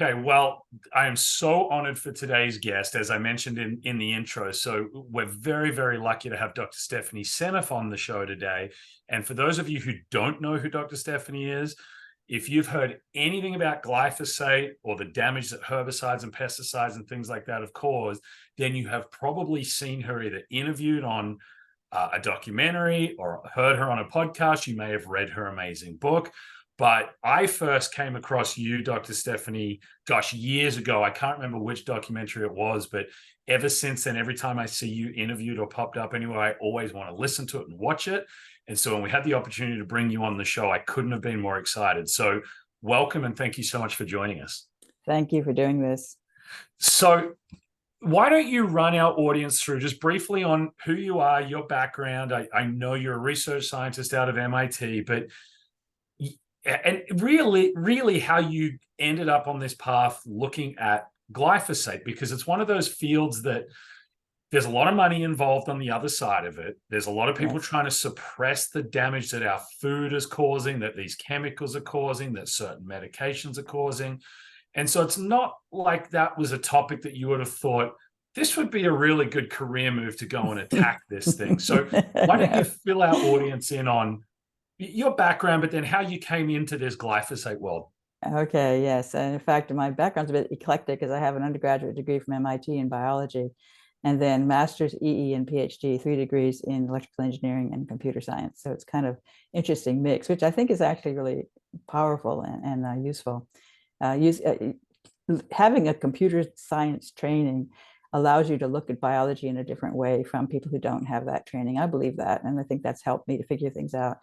Okay, well, I am so honored for today's guest, as I mentioned in the intro. So we're very, very lucky to have Dr. Stephanie Seneff on the show today. And for those of you who don't know who Dr. Stephanie is, if you've heard anything about glyphosate or the damage that herbicides and pesticides and things like that have caused, then you have probably seen her either interviewed on a documentary or heard her on a podcast. You may have read her amazing book. But I first came across you, Dr. Stephanie, gosh, years ago. I can't remember which documentary it was, but ever since then, every time I see you interviewed or popped up anywhere, I always want to listen to it and watch it. And so when we had the opportunity to bring you on the show, I couldn't have been more excited. So welcome and thank you so much for joining us. Thank you for doing this. So why don't you run our audience through just briefly on who you are, your background. I know you're a research scientist out of MIT, but and really how you ended up on this path looking at glyphosate, because it's one of those fields that there's a lot of money involved on the other side of it. There's a lot of people trying to suppress the damage that our food is causing, that these chemicals are causing, that certain medications are causing. And so it's not like that was a topic that you would have thought, this would be a really good career move to go and attack this thing. So why don't you fill our audience in on your background, but then how you came into this glyphosate world? Okay, yes. And in fact, my background's a bit eclectic because I have an undergraduate degree from MIT in biology, and then master's, EE, and PhD, 3 degrees in electrical engineering and computer science. So it's kind of interesting mix, which I think is actually really powerful and useful. Having a computer science training allows you to look at biology in a different way from people who don't have that training. I believe that, and I think that's helped me to figure things out.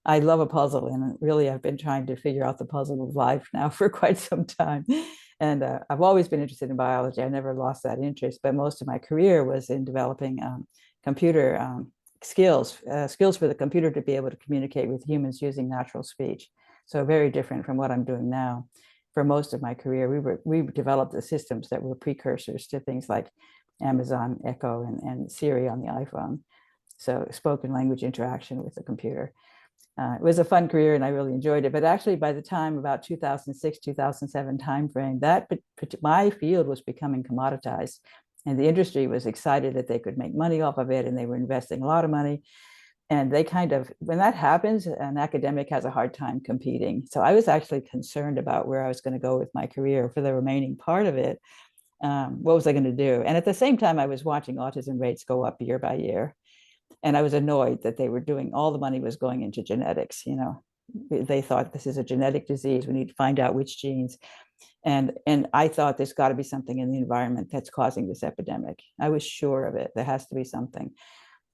I love a puzzle, and really I've been trying to figure out the puzzle of life now for quite some time. And I've always been interested in biology. I never lost that interest, but most of my career was in developing computer skills for the computer to be able to communicate with humans using natural speech. So very different from what I'm doing now. For most of my career, we developed the systems that were precursors to things like Amazon Echo and Siri on the iPhone. So spoken language interaction with the computer. It was a fun career and I really enjoyed it. But actually, by the time about 2006, 2007 timeframe, my field was becoming commoditized. And the industry was excited that they could make money off of it, and they were investing a lot of money. And they when that happens, an academic has a hard time competing. So I was actually concerned about where I was going to go with my career for the remaining part of it. What was I going to do? And at the same time, I was watching autism rates go up year by year. And I was annoyed that they were all the money was going into genetics. They thought this is a genetic disease. We need to find out which genes. And I thought there's got to be something in the environment that's causing this epidemic. I was sure of it. There has to be something.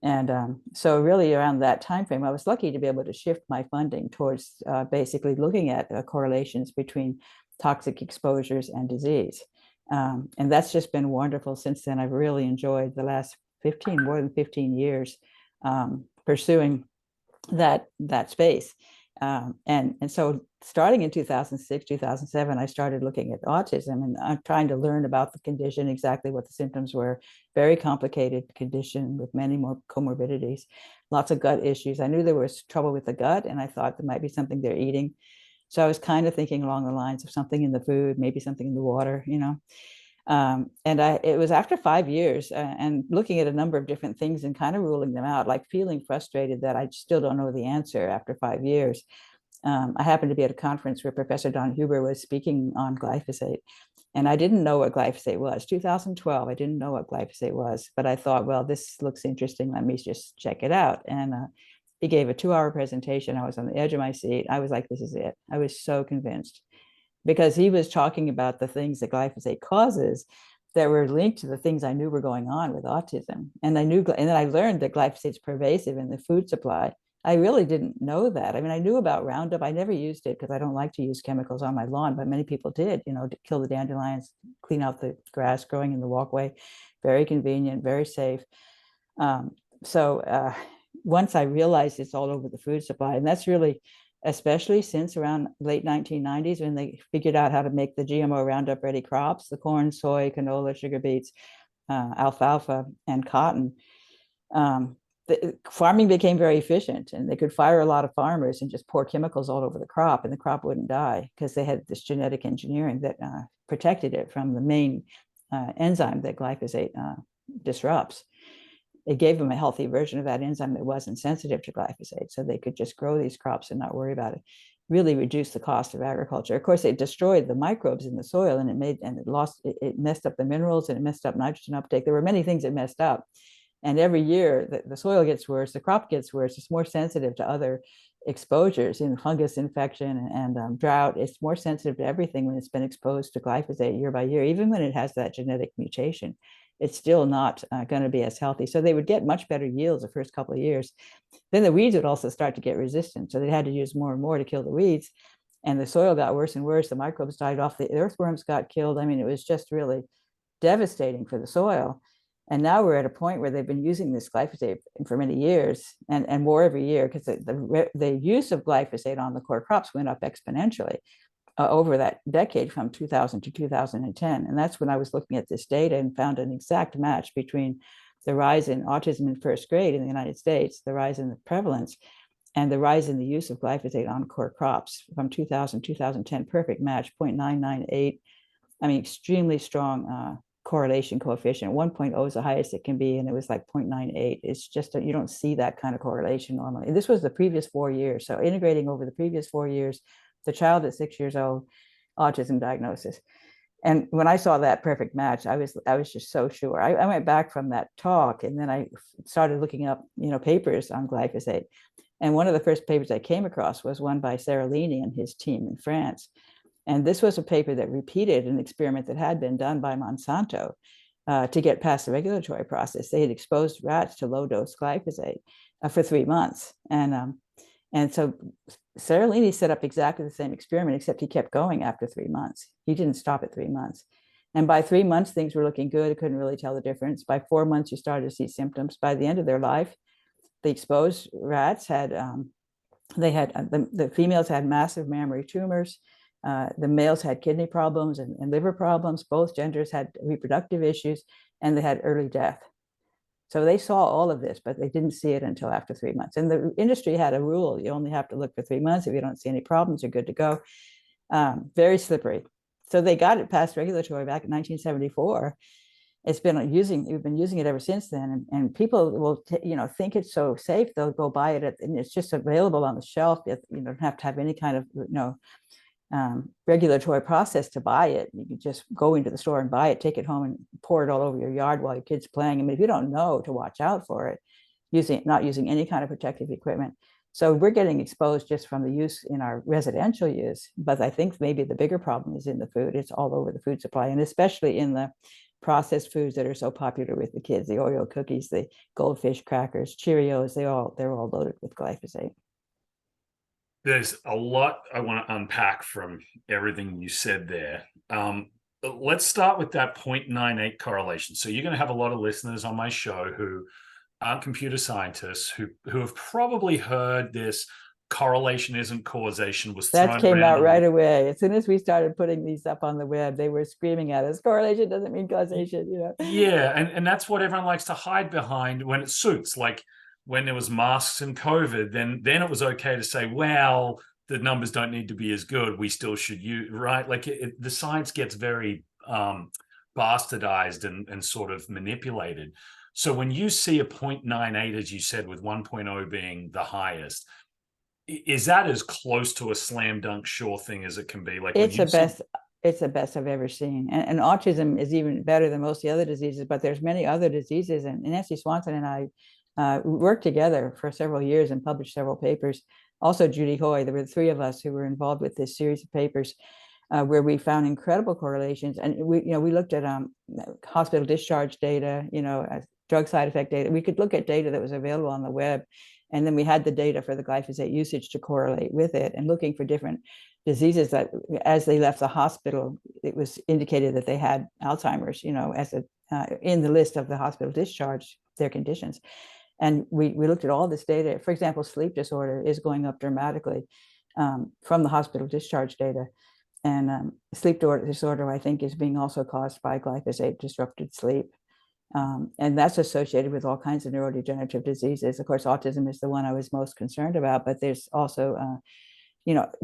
And so really around that time frame, I was lucky to be able to shift my funding towards basically looking at correlations between toxic exposures and disease. And that's just been wonderful since then. I've really enjoyed the last more than 15 years pursuing that space. And so starting in 2006, 2007, I started looking at autism, and I'm trying to learn about the condition, exactly what the symptoms were. Very complicated condition with many more comorbidities, lots of gut issues. I knew there was trouble with the gut, and I thought there might be something they're eating. So I was kind of thinking along the lines of something in the food, maybe something in the water, it was after 5 years and looking at a number of different things and kind of ruling them out, like feeling frustrated that I still don't know the answer after 5 years. I happened to be at a conference where Professor Don Huber was speaking on glyphosate, and I didn't know what glyphosate was. 2012, I didn't know what glyphosate was, but I thought, well, this looks interesting. Let me just check it out. And he gave a 2-hour presentation. I was on the edge of my seat. I was like, this is it. I was so convinced, because he was talking about the things that glyphosate causes that were linked to the things I knew were going on with autism. And then I learned that glyphosate's pervasive in the food supply. I really didn't know that. I mean, I knew about Roundup. I never used it because I don't like to use chemicals on my lawn, but many people did, to kill the dandelions, clean out the grass growing in the walkway. Very convenient, very safe. Once I realized it's all over the food supply, and that's really, especially since around late 1990s, when they figured out how to make the GMO Roundup ready crops, the corn, soy, canola, sugar beets, alfalfa, and cotton. The farming became very efficient, and they could fire a lot of farmers and just pour chemicals all over the crop, and the crop wouldn't die because they had this genetic engineering that protected it from the main enzyme that glyphosate disrupts. It gave them a healthy version of that enzyme that wasn't sensitive to glyphosate, so they could just grow these crops and not worry about it. Really reduced the cost of agriculture. Of course, it destroyed the microbes in the soil, and it messed up the minerals, and it messed up nitrogen uptake. There were many things it messed up. And every year the soil gets worse, the crop gets worse. It's more sensitive to other exposures in fungus infection and drought. It's more sensitive to everything when it's been exposed to glyphosate year by year, even when it has that genetic mutation. It's still not going to be as healthy. So they would get much better yields the first couple of years. Then the weeds would also start to get resistant. So they had to use more and more to kill the weeds. And the soil got worse and worse. The microbes died off. The earthworms got killed. I mean, it was just really devastating for the soil. And now we're at a point where they've been using this glyphosate for many years and more every year, because the use of glyphosate on the core crops went up exponentially over that decade from 2000 to 2010. And that's when I was looking at this data and found an exact match between the rise in autism in first grade in the United States, the rise in the prevalence, and the rise in the use of glyphosate on core crops from 2000 to 2010. Perfect match, 0.998. I mean, extremely strong correlation coefficient. 1.0 is the highest it can be, and it was like 0.98. It's just you don't see that kind of correlation normally. And this was the previous 4 years. So integrating over the previous 4 years, the child at 6 years old, autism diagnosis. And when I saw that perfect match, I was just so sure. I went back from that talk, and then I started looking up, papers on glyphosate. And one of the first papers I came across was one by Seralini and his team in France. And this was a paper that repeated an experiment that had been done by Monsanto to get past the regulatory process. They had exposed rats to low-dose glyphosate for 3 months. And so Seralini set up exactly the same experiment, except he kept going after 3 months. He didn't stop at 3 months. And by 3 months, things were looking good. I couldn't really tell the difference. By 4 months, you started to see symptoms. By the end of their life, the exposed rats had, the females had massive mammary tumors. The males had kidney problems and liver problems. Both genders had reproductive issues, and they had early death. So they saw all of this, but they didn't see it until after 3 months. And the industry had a rule: you only have to look for 3 months. If you don't see any problems, you're good to go. Very slippery. So they got it past regulatory back in 1974. We've been using it ever since then. And people will, think it's so safe, they'll go buy it, and it's just available on the shelf. You don't have to have any kind of, regulatory process to buy it. You can just go into the store and buy it, take it home, and pour it all over your yard while your kid's playing. I mean, if you don't know to watch out for it, not using any kind of protective equipment. So we're getting exposed just from the use in our residential use. But I think maybe the bigger problem is in the food. It's all over the food supply, and especially in the processed foods that are so popular with the kids: the Oreo cookies, the goldfish crackers, Cheerios. They're all loaded with glyphosate. There's a lot I want to unpack from everything you said there. Let's start with that 0.98 correlation. So you're going to have a lot of listeners on my show who aren't computer scientists, who have probably heard this correlation isn't causation was thrown that came out around right away. As soon as we started putting these up on the web, they were screaming at us, correlation doesn't mean causation. Yeah, and that's what everyone likes to hide behind when it suits. Like when there was masks and COVID, then it was okay to say, well, the numbers don't need to be as good. We still should use, right? Like the science gets very bastardized and sort of manipulated. So when you see a 0.98, as you said, with 1.0 being the highest, is that as close to a slam dunk sure thing as it can be? Like it's the best I've ever seen. And autism is even better than most of the other diseases, but there's many other diseases. And Nancy Swanson and I worked together for several years and published several papers. Also, Judy Hoy. There were 3 of us who were involved with this series of papers where we found incredible correlations. And we looked at hospital discharge data, drug side effect data. We could look at data that was available on the web. And then we had the data for the glyphosate usage to correlate with it, and looking for different diseases that as they left the hospital, it was indicated that they had Alzheimer's, as in the list of the hospital discharge, their conditions. And we looked at all this data. For example, sleep disorder is going up dramatically from the hospital discharge data. And sleep disorder, I think, is being also caused by glyphosate disrupted sleep. And that's associated with all kinds of neurodegenerative diseases. Of course, autism is the one I was most concerned about, but there's also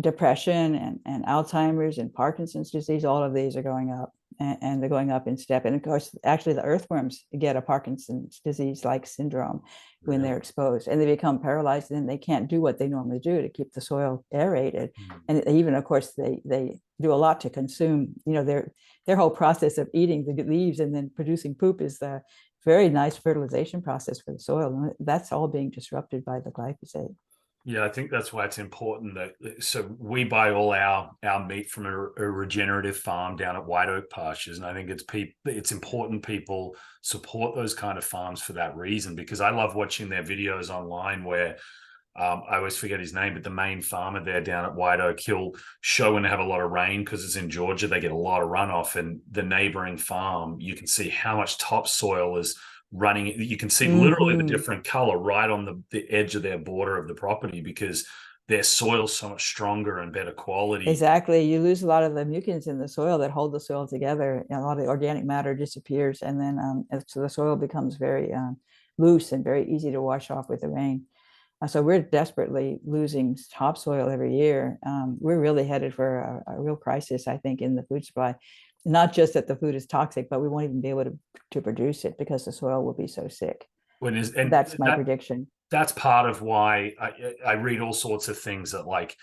depression and Alzheimer's and Parkinson's disease, all of these are going up, and they're going up in step. And of course, actually, the earthworms get a Parkinson's disease-like syndrome when Really? they're exposed, and they become paralyzed, and they can't do what they normally do to keep the soil aerated. Mm. And even, of course, they do a lot to consume. Their whole process of eating the leaves and then producing poop is the very nice fertilization process for the soil. And that's all being disrupted by the glyphosate. Yeah, I think that's why it's important that so we buy all our meat from a regenerative farm down at White Oak Pastures, and I think it's important people support those kind of farms for that reason, because I love watching their videos online where I always forget his name, but the main farmer there down at White Oak, he'll show when they have a lot of rain because it's in Georgia, they get a lot of runoff, and the neighboring farm, you can see how much topsoil is running. You can see literally the different color right on the edge of their border of the property because their soil's so much stronger and better quality. Exactly. You lose a lot of the mucins in the soil that hold the soil together, and a lot of the organic matter disappears, and then so the soil becomes very loose and very easy to wash off with the rain. So we're desperately losing topsoil every year. We're really headed for a real crisis, I think, in the food supply. Not just that the food is toxic, but we won't even be able to produce it because the soil will be so sick. And that's my prediction. That's part of why I read all sorts of things that, like,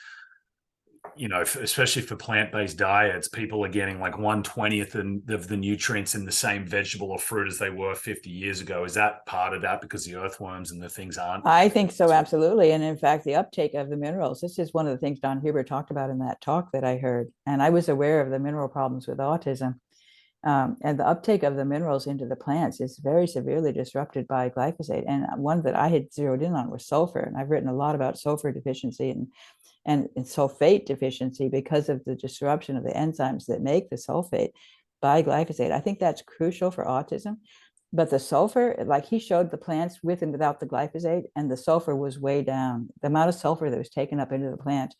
especially for plant-based diets, people are getting like 1/20th of the nutrients in the same vegetable or fruit as they were 50 years ago. Is that part of that because the earthworms and the things aren't? I think so, absolutely. And in fact, the uptake of the minerals, this is one of the things Don Huber talked about in that talk that I heard. And I was aware of the mineral problems with autism. And the uptake of the minerals into the plants is very severely disrupted by glyphosate. And one that I had zeroed in on was sulfur. And I've written a lot about sulfur deficiency and sulfate deficiency because of the disruption of the enzymes that make the sulfate by glyphosate. I think that's crucial for autism. But the sulfur, like he showed the plants with and without the glyphosate, and the sulfur was way down. The amount of sulfur that was taken up into the plant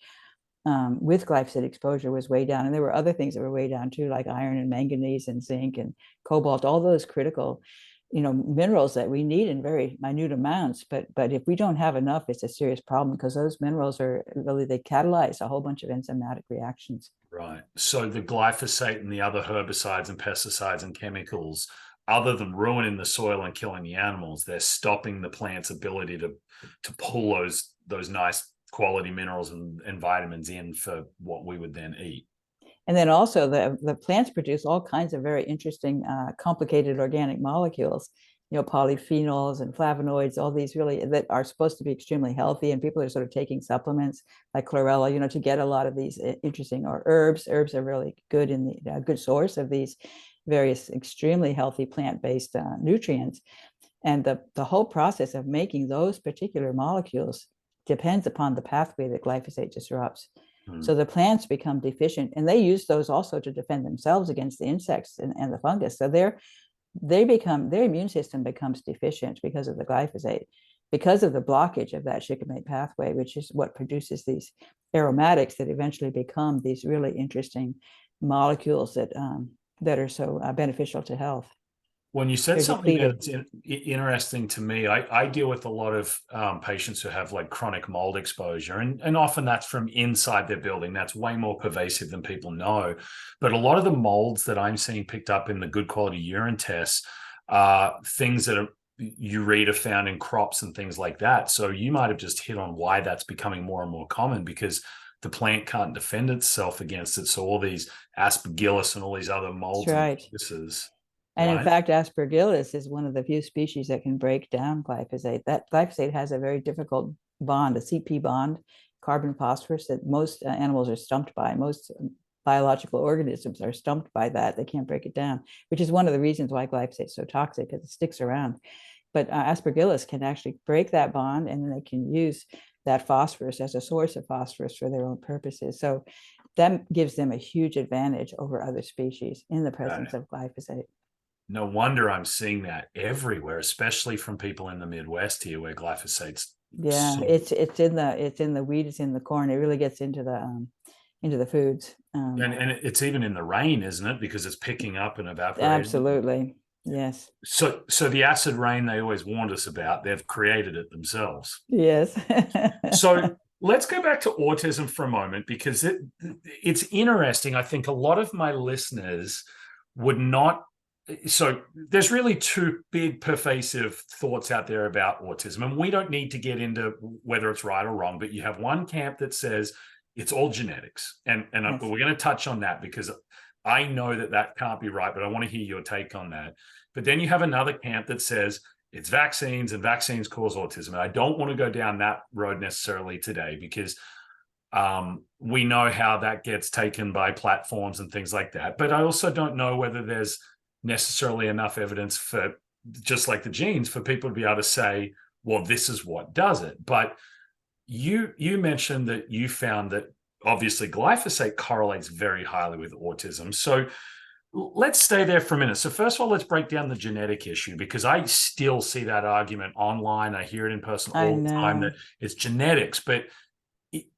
with glyphosate exposure was way down. And there were other things that were way down too, like iron and manganese and zinc and cobalt, all those critical, minerals that we need in very minute amounts. But if we don't have enough, it's a serious problem because those minerals they catalyze a whole bunch of enzymatic reactions. Right. So the glyphosate and the other herbicides and pesticides and chemicals, other than ruining the soil and killing the animals, they're stopping the plant's ability to pull those nice quality minerals and vitamins in for what we would then eat. And then also the plants produce all kinds of very interesting, complicated organic molecules, polyphenols and flavonoids, all these really that are supposed to be extremely healthy. And people are sort of taking supplements like chlorella, to get a lot of these interesting, or herbs. Herbs are really good in the good source of these various extremely healthy plant-based nutrients. And the whole process of making those particular molecules depends upon the pathway that glyphosate disrupts. So the plants become deficient, and they use those also to defend themselves against the insects and the fungus. So their immune system becomes deficient because of the glyphosate, because of the blockage of that shikimate pathway, which is what produces these aromatics that eventually become these really interesting molecules that are so beneficial to health. When you said something that's interesting to me, I deal with a lot of patients who have like chronic mold exposure, and often that's from inside their building. That's way more pervasive than people know. But a lot of the molds that I'm seeing picked up in the good quality urine tests are things that you read are found in crops and things like that. So you might have just hit on why that's becoming more and more common, because the plant can't defend itself against it. So all these aspergillus and all these other molds and funguses. And in fact, aspergillus is one of the few species that can break down glyphosate. That glyphosate has a very difficult bond, a CP bond, carbon phosphorus, that most animals are stumped by. Most biological organisms are stumped by that. They can't break it down, which is one of the reasons why glyphosate is so toxic, because it sticks around. But aspergillus can actually break that bond, and then they can use that phosphorus as a source of phosphorus for their own purposes. So that gives them a huge advantage over other species in the presence of glyphosate. No wonder I'm seeing that everywhere, especially from people in the Midwest here, where glyphosate's it's in the wheat, it's in the corn. It really gets into the foods. And it's even in the rain, isn't it? Because it's picking up and evaporating. Absolutely, yes. So the acid rain they always warned us about, they've created it themselves. Yes. So let's go back to autism for a moment, because it's interesting. I think a lot of my listeners would not. So there's really two big pervasive thoughts out there about autism, and we don't need to get into whether it's right or wrong, but you have one camp that says it's all genetics, and Yes. we're going to touch on that because I know that that can't be right, but I want to hear your take on that. But then you have another camp that says it's vaccines, and vaccines cause autism. And I don't want to go down that road necessarily today, because we know how that gets taken by platforms and things like that. But I also don't know whether there's necessarily enough evidence for, just like the genes, for people to be able to say, well, this is what does it. But you mentioned that you found that obviously glyphosate correlates very highly with autism. So let's stay there for a minute. So first of all, let's break down the genetic issue, because I still see that argument online. I hear it in person all the time that it's genetics, but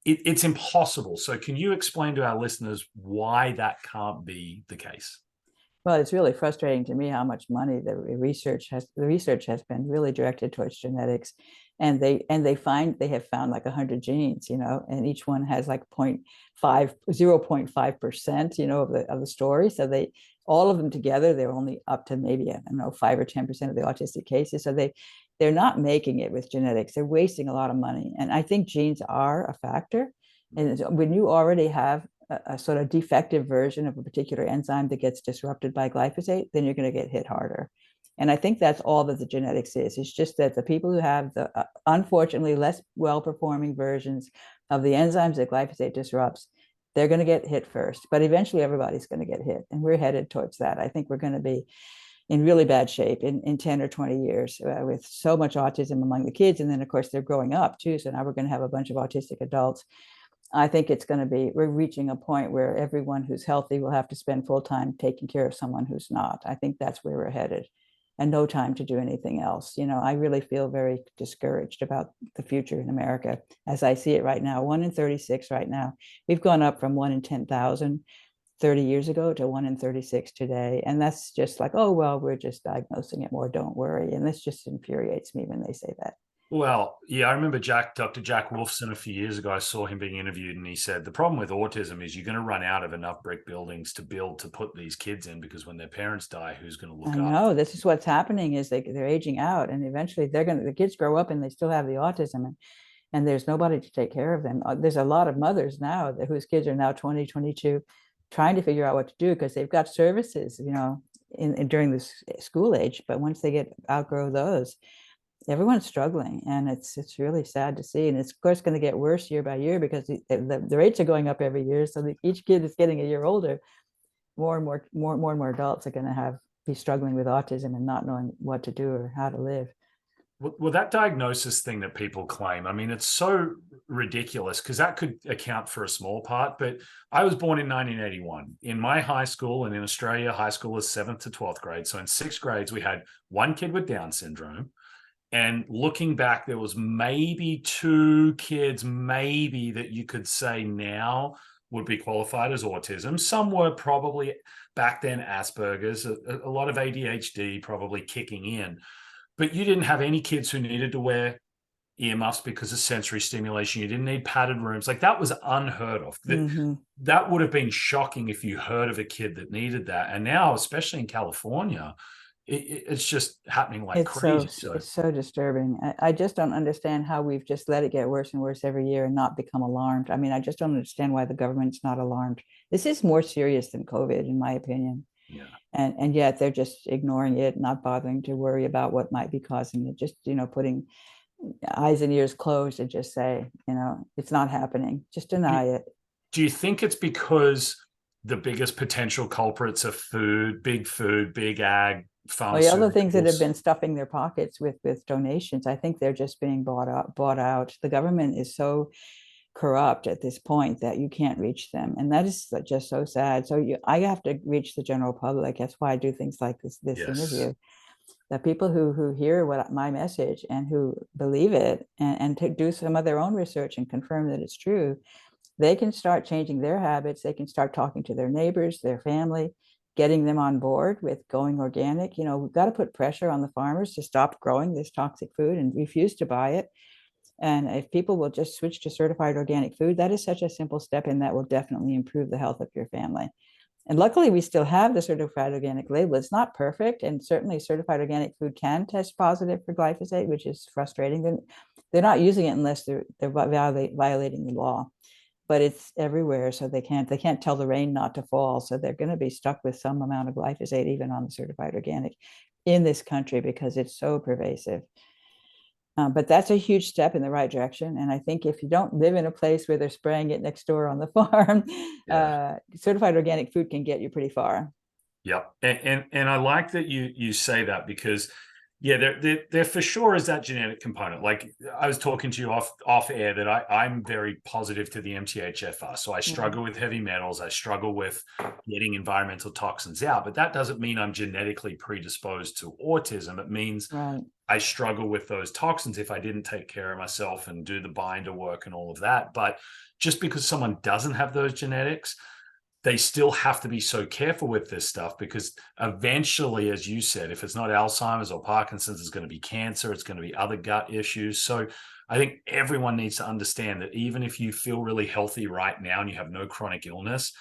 it's impossible. So can you explain to our listeners why that can't be the case? Well, it's really frustrating to me how much money the research has been really directed towards genetics, and they have found like 100 genes, and each one has like 0.5%, of the story. So they, all of them together, they're only up to maybe, I don't know, 5 or 10% of the autistic cases. So they're not making it with genetics. They're wasting a lot of money, and I think genes are a factor. And when you already have a sort of defective version of a particular enzyme that gets disrupted by glyphosate, then you're going to get hit harder. And I think that's all that the genetics is. It's just that the people who have the unfortunately less well-performing versions of the enzymes that glyphosate disrupts, they're going to get hit first. But eventually everybody's going to get hit. And we're headed towards that. I think we're going to be in really bad shape in 10 or 20 years with so much autism among the kids. And then, of course, they're growing up, too. So now we're going to have a bunch of autistic adults. I think it's going to be, we're reaching a point where everyone who's healthy will have to spend full time taking care of someone who's not. I think that's where we're headed, and no time to do anything else. I really feel very discouraged about the future in America as I see it right now. 1 in 36 right now. We've gone up from 1 in 10,000 30 years ago to 1 in 36 today. And that's just like, oh, well, we're just diagnosing it more. Don't worry. And this just infuriates me when they say that. Well, yeah, I remember Dr. Jack Wolfson a few years ago. I saw him being interviewed, and he said the problem with autism is you're going to run out of enough brick buildings to build to put these kids in, because when their parents die, who's going to look I up? know this is what's happening is they're aging out, and eventually the kids grow up and they still have the autism, and there's nobody to take care of them. There's a lot of mothers now whose kids are now 20, 22, trying to figure out what to do because they've got services, during this school age, but once they outgrow those, everyone's struggling, and it's really sad to see. And it's of course going to get worse year by year because the rates are going up every year. So each kid is getting a year older. More and more adults are going to be struggling with autism and not knowing what to do or how to live. Well, that diagnosis thing that people claim, I mean, it's so ridiculous, because that could account for a small part. But I was born in 1981. In my high school, and in Australia, high school is 7th to 12th grade. So in 6th grades, we had one kid with Down syndrome. And looking back, there was maybe 2 kids, maybe, that you could say now would be qualified as autism. Some were probably back then Asperger's, a lot of ADHD probably kicking in. But you didn't have any kids who needed to wear earmuffs because of sensory stimulation. You didn't need padded rooms. Like, that was unheard of. That would have been shocking if you heard of a kid that needed that. And now, especially in California, it's just happening like crazy. It's so disturbing. I just don't understand how we've just let it get worse and worse every year and not become alarmed. I mean, I just don't understand why the government's not alarmed. This is more serious than COVID, in my opinion. Yeah. And yet they're just ignoring it, not bothering to worry about what might be causing it, just, putting eyes and ears closed and just say, it's not happening. Just deny it. Do you think it's because the biggest potential culprits are food, big ag, well, the other things that have been stuffing their pockets with donations, I think they're just being bought out. The government is so corrupt at this point that you can't reach them, and that is just so sad. So I have to reach the general public. That's why I do things like this interview. The people who hear my message and who believe it and to do some of their own research and confirm that it's true, they can start changing their habits. They can start talking to their neighbors, their family, getting them on board with going organic. We've got to put pressure on the farmers to stop growing this toxic food and refuse to buy it. And if people will just switch to certified organic food, that is such a simple step, and that will definitely improve the health of your family. And luckily, we still have the certified organic label. It's not perfect, and certainly certified organic food can test positive for glyphosate, which is frustrating. They're not using it unless they're violating the law, but it's everywhere, so they can't tell the rain not to fall. So they're going to be stuck with some amount of glyphosate, even on the certified organic, in this country because it's so pervasive. But that's a huge step in the right direction. And I think if you don't live in a place where they're spraying it next door on the farm, certified organic food can get you pretty far. Yep. And I like that you say that, because there for sure is that genetic component. Like I was talking to you off air that I'm very positive to the MTHFR. So I struggle with heavy metals. I struggle with getting environmental toxins out, but that doesn't mean I'm genetically predisposed to autism. It means I struggle with those toxins if I didn't take care of myself and do the binder work and all of that. But just because someone doesn't have those genetics, they still have to be so careful with this stuff, because eventually, as you said, if it's not Alzheimer's or Parkinson's, it's going to be cancer, it's going to be other gut issues. So I think everyone needs to understand that even if you feel really healthy right now and you have no chronic illness,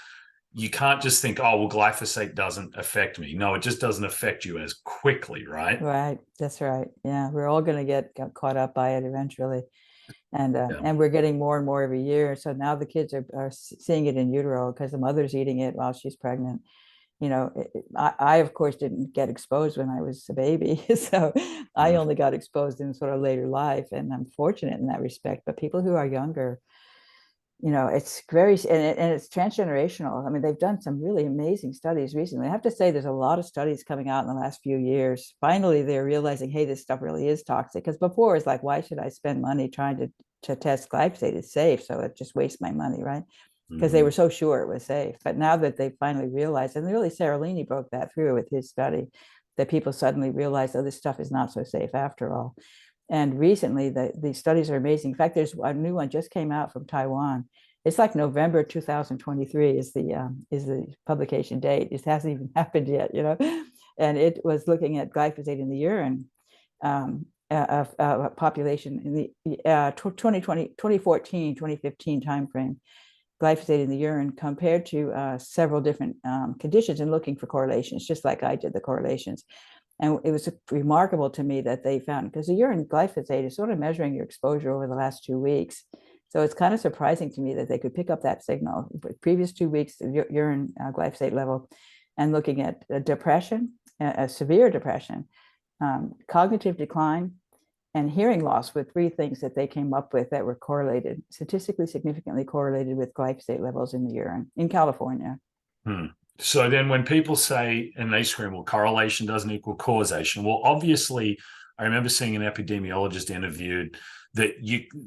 you can't just think, oh, well, glyphosate doesn't affect me. No, it just doesn't affect you as quickly, right? Right. That's right. Yeah, we're all going to get caught up by it eventually. And we're getting more and more every year. So now the kids are seeing it in utero because the mother's eating it while she's pregnant. You know, I of course didn't get exposed when I was a baby, so I only got exposed in sort of later life, and I'm fortunate in that respect. But people who are younger, you know, it's very, and it's transgenerational. I mean, they've done some really amazing studies recently. I have to say, there's a lot of studies coming out in the last few years. Finally, they're realizing, hey, this stuff really is toxic. Because before it's like, why should I spend money trying to test glyphosate? It's safe, so it just wastes my money, right? Because they were so sure it was safe. But now that they finally realized, and really Seralini broke that through with his study, that people suddenly realized, oh, this stuff is not so safe after all. And recently, the studies are amazing. In fact, there's a new one just came out from Taiwan. It's like November 2023 is the publication date. It hasn't even happened yet, you know. And it was looking at glyphosate in the urine of a population in the 2014, 2015 timeframe, glyphosate in the urine compared to several different conditions, and looking for correlations, just like I did the correlations. And it was remarkable to me that they found, because the urine glyphosate is sort of measuring your exposure over the last 2 weeks. So it's kind of surprising to me that they could pick up that signal, previous 2 weeks, the urine glyphosate level, and looking at depression, severe depression, cognitive decline, and hearing loss, with 3 things that they came up with that were correlated, statistically significantly correlated with glyphosate levels in the urine in California. So then when people say, and they scream, well, correlation doesn't equal causation. Well, obviously, I remember seeing an epidemiologist interviewed that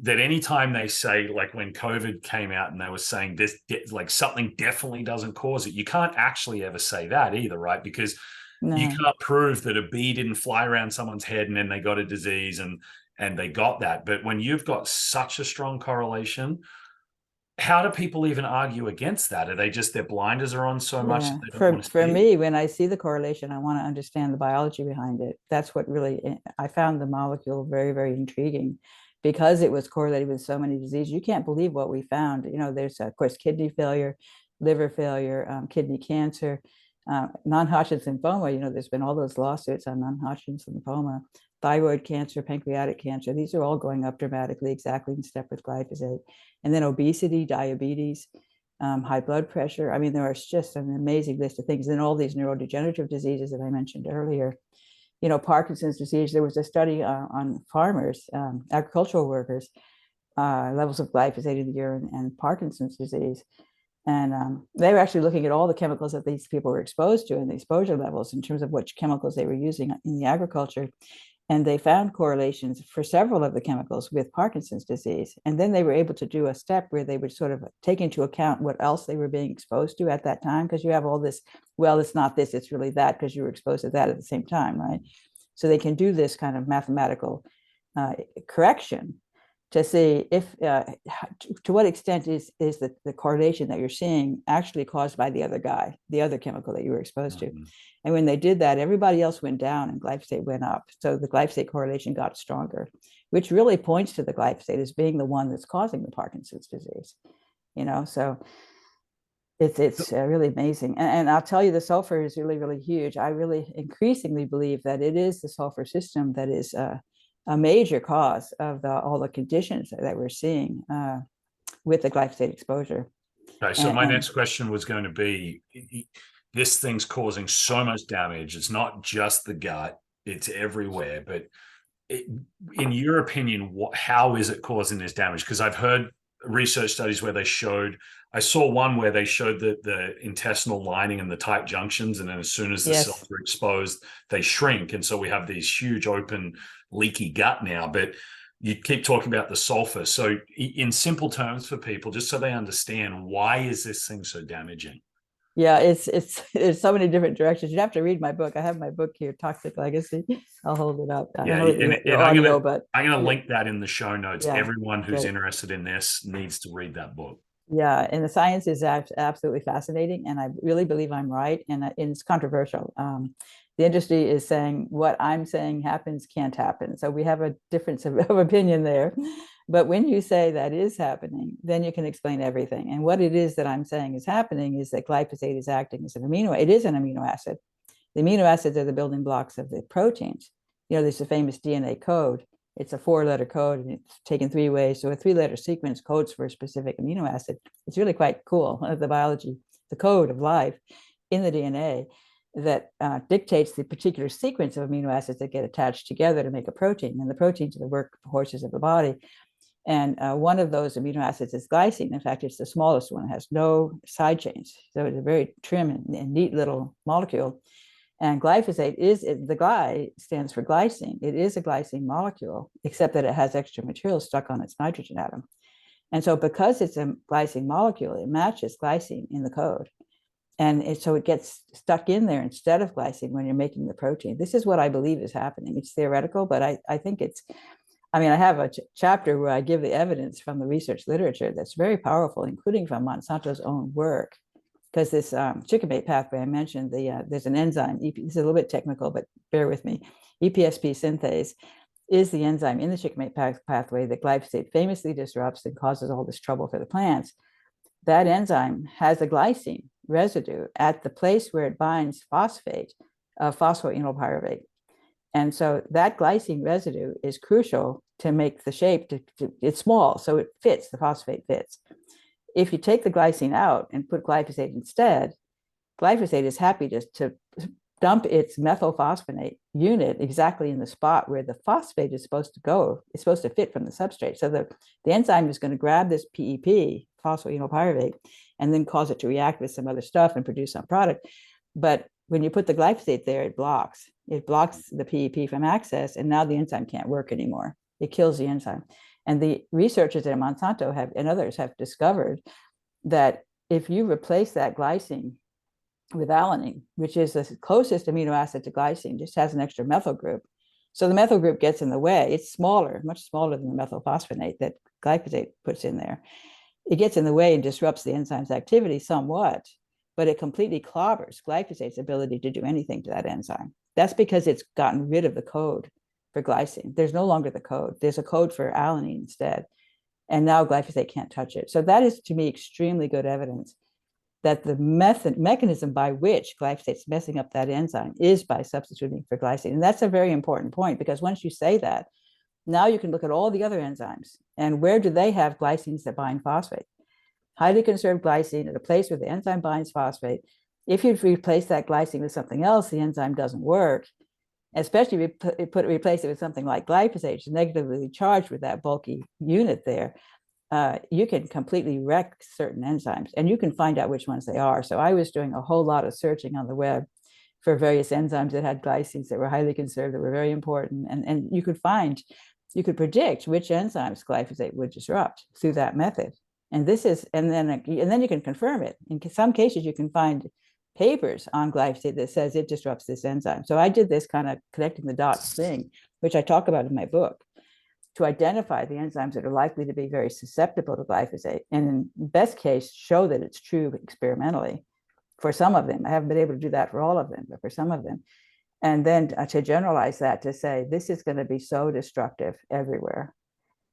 anytime they say, like when COVID came out and they were saying this, like something definitely doesn't cause it, you can't actually ever say that either, right? Because you can't prove that a bee didn't fly around someone's head and then they got a disease and they got that. But when you've got such a strong correlation, how do people even argue against that? Are they just, their blinders are on so much that they don't want to for see? me, when I see the correlation, I want to understand the biology behind it. That's what really, I found the molecule very, very intriguing, because it was correlated with so many diseases. You can't believe what we found. You know, there's of course kidney failure, liver failure, kidney cancer, non-Hodgkin's lymphoma. You know, there's been all those lawsuits on non-Hodgkin's lymphoma, thyroid cancer, pancreatic cancer. These are all going up dramatically, exactly in step with glyphosate. And then obesity, diabetes, high blood pressure. I mean, there is just an amazing list of things. And all these neurodegenerative diseases that I mentioned earlier. You know, Parkinson's disease, there was a study on farmers, agricultural workers, levels of glyphosate in the urine, and Parkinson's disease. And they were actually looking at all the chemicals that these people were exposed to and the exposure levels in terms of which chemicals they were using in the agriculture. And they found correlations for several of the chemicals with Parkinson's disease. And then they were able to do a step where they would sort of take into account what else they were being exposed to at that time. Because you have all this, well, it's not this, it's really that, because you were exposed to that at the same time, right? So they can do this kind of mathematical correction to see if to what extent is the correlation that you're seeing actually caused by the other guy, the other chemical that you were exposed to. And when they did that, everybody else went down and glyphosate went up. So the glyphosate correlation got stronger, which really points to the glyphosate as being the one that's causing the Parkinson's disease. So it's really amazing. And I'll tell you, the sulfur is really, really huge. I really increasingly believe that it is the sulfur system that is a major cause of all the conditions that we're seeing with the glyphosate exposure. Okay, so my next question was going to be, this thing's causing so much damage. It's not just the gut, it's everywhere. But in your opinion, how is it causing this damage? Because I've heard research studies where I saw one where they showed the intestinal lining and the tight junctions, and then as soon as the cells are exposed, they shrink. And so we have these huge open leaky gut now. But you keep talking about the sulfur. So in simple terms for people, just so they understand, why is this thing so damaging? Yeah, it's so many different directions. You have to read my book. I have my book here, Toxic Legacy. I'll hold it up. Yeah, I'm going to link that in the show notes. Yeah, everyone who's interested in this needs to read that book. Yeah, and the science is absolutely fascinating, and I really believe I'm right, and it's controversial. The industry is saying what I'm saying can't happen. So we have a difference of opinion there. But when you say that is happening, then you can explain everything. And what it is that I'm saying is happening is that glyphosate is acting as an amino. It is an amino acid. The amino acids are the building blocks of the proteins. There's a famous DNA code. It's a 4-letter code, and it's taken 3 ways. So a 3-letter sequence codes for a specific amino acid. It's really quite cool, the biology, the code of life in the DNA that dictates the particular sequence of amino acids that get attached together to make a protein. And the proteins are the workhorses of the body. And one of those amino acids is glycine. In fact, it's the smallest one. It has no side chains. So it's a very trim and neat little molecule. And glyphosate the gly stands for glycine. It is a glycine molecule, except that it has extra material stuck on its nitrogen atom. And so because it's a glycine molecule, it matches glycine in the code. And so it gets stuck in there instead of glycine when you're making the protein. This is what I believe is happening. It's theoretical, but I think I have a chapter where I give the evidence from the research literature that's very powerful, including from Monsanto's own work. Because this shikimate pathway I mentioned, there's an enzyme. This is a little bit technical, but bear with me. EPSP synthase is the enzyme in the shikimate pathway that glyphosate famously disrupts and causes all this trouble for the plants. That enzyme has a glycine residue at the place where it binds phosphate of phosphoenolpyruvate. And so that glycine residue is crucial to make the shape. It's small, so it fits, the phosphate fits. If you take the glycine out and put glyphosate instead, glyphosate is happy to dump its methylphosphonate unit exactly in the spot where the phosphate is supposed to go. It's supposed to fit from the substrate. So the enzyme is going to grab this PEP, phosphoenolpyruvate, and then cause it to react with some other stuff and produce some product. But when you put the glyphosate there, it blocks the PEP from access, and now the enzyme can't work anymore. It kills the enzyme. And the researchers at Monsanto and others have discovered that if you replace that glycine with alanine, which is the closest amino acid to glycine, just has an extra methyl group. So the methyl group gets in the way. It's smaller, much smaller than the methylphosphonate that glyphosate puts in there. It gets in the way and disrupts the enzyme's activity somewhat, but it completely clobbers glyphosate's ability to do anything to that enzyme. That's because it's gotten rid of the code for glycine. There's no longer the code. There's a code for alanine instead. And now glyphosate can't touch it. So that is, to me, extremely good evidence that the mechanism by which glyphosate's messing up that enzyme is by substituting for glycine. And that's a very important point, because once you say that, now you can look at all the other enzymes and where do they have glycines that bind phosphate? Highly conserved glycine at a place where the enzyme binds phosphate. If you replace that glycine with something else, the enzyme doesn't work. Especially if you replace it with something like glyphosate, which is negatively charged with that bulky unit there, you can completely wreck certain enzymes, and you can find out which ones they are. So I was doing a whole lot of searching on the web for various enzymes that had glycines that were highly conserved, that were very important, and you could predict which enzymes glyphosate would disrupt through that method. And then you can confirm it. In some cases, you can find papers on glyphosate that says it disrupts this enzyme. So I did this kind of connecting the dots thing, which I talk about in my book, to identify the enzymes that are likely to be very susceptible to glyphosate, and in best case, show that it's true experimentally for some of them. I haven't been able to do that for all of them, but for some of them. And then to generalize that to say, this is going to be so destructive everywhere.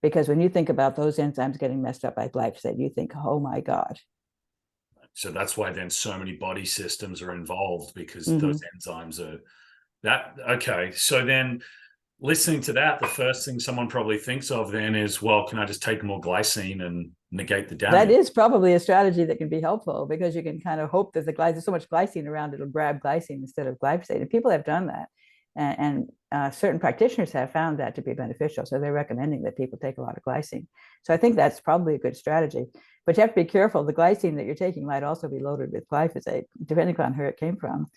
Because when you think about those enzymes getting messed up by glyphosate, you think, oh my God. So that's why then so many body systems are involved, because Mm-hmm. those enzymes are that. Okay. So then listening to that, the first thing someone probably thinks of then is, well, can I just take more glycine and negate the damage? That is probably a strategy that can be helpful, because you can kind of hope that there's so much glycine around, it'll grab glycine instead of glyphosate. And people have done that. And certain practitioners have found that to be beneficial. So they're recommending that people take a lot of glycine. So I think that's probably a good strategy. But you have to be careful. The glycine that you're taking might also be loaded with glyphosate, depending on where it came from.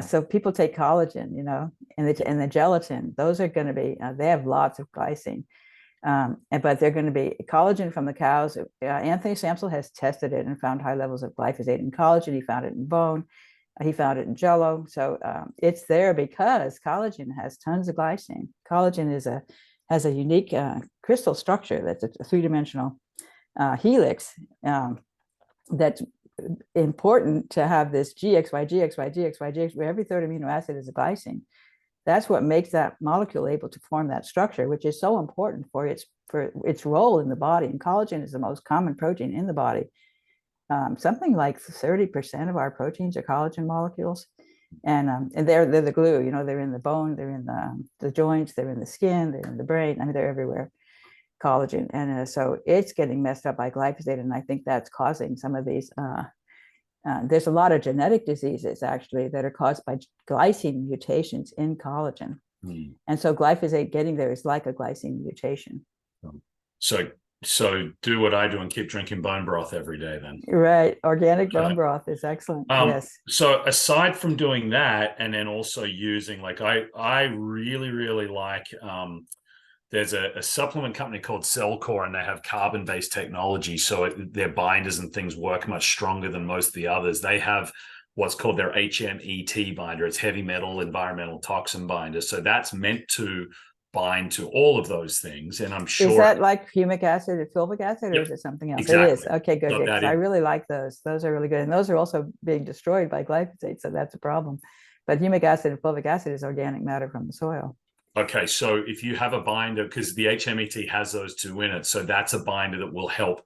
So people take collagen, and the gelatin. Those are going to be, they have lots of glycine. But they're going to be collagen from the cows. Anthony Samsel has tested it and found high levels of glyphosate in collagen. He found it in bone. He found it in Jello. So it's there because collagen has tons of glycine. Collagen has a unique crystal structure that's a three-dimensional helix that's important to have this GXY, where every third amino acid is a glycine. That's what makes that molecule able to form that structure, which is so important for its role in the body. And collagen is the most common protein in the body. Something like 30% of our proteins are collagen molecules, and they're the glue. They're in the bone, they're in the joints, they're in the skin, they're in the brain. I mean, they're everywhere. Collagen, and so it's getting messed up by glyphosate, and I think that's causing some of these. There's a lot of genetic diseases actually that are caused by glycine mutations in collagen, and so glyphosate getting there is like a glycine mutation. So do what I do and keep drinking bone broth every day then. Right. Organic bone broth is excellent. Yes. So aside from doing that, and then also using, like, I really, really like, there's a supplement company called Cellcore, and they have carbon-based technology. So their binders and things work much stronger than most of the others. They have what's called their HMET binder. It's heavy metal environmental toxin binder. So that's meant to bind to all of those things. And I'm sure. Is that like humic acid and fulvic acid, or is it something else? Exactly. It is. Okay, good. So I really like those. Those are really good. And those are also being destroyed by glyphosate. So that's a problem. But humic acid and fulvic acid is organic matter from the soil. Okay, so if you have a binder, because the HMET has those two in it, so that's a binder that will help